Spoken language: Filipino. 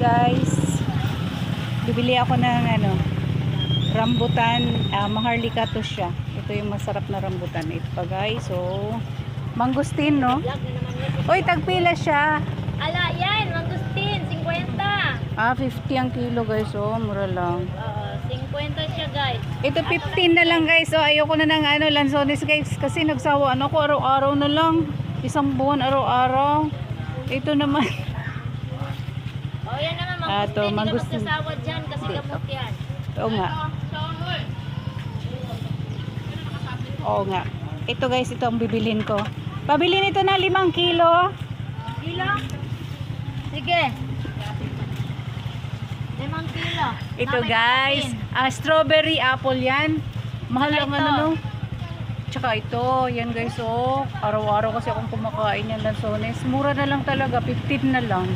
guys, bibili ako ng rambutan. Maharlika to siya. Ito yung masarap na rambutan. Ito pa guys. So mangustin, no? Uy, tagpila siya. Ala, yan, mangustin, 50. 50 ang kilo guys. Oh, mura lang. 50 siya guys. Ito 15 na lang guys. So ayoko na ng lansones guys kasi nagsawa ko araw-araw na lang. Isang buwan araw-araw. Ito naman. Oh, yan naman mangustin. Hindi ka magsasawa dyan kasi gamot yan. Oo nga. Oo nga. Ito guys, ito ang bibilin ko. Pabili nito na 5 kilo. Kilo? Sige. 5 kilo. Ito guys, strawberry apple yan. Mahal lang no. Tsaka ito, yan guys, oh. Araw-araw kasi akong kumakain yan lansones. Mura na lang talaga, 15 na lang.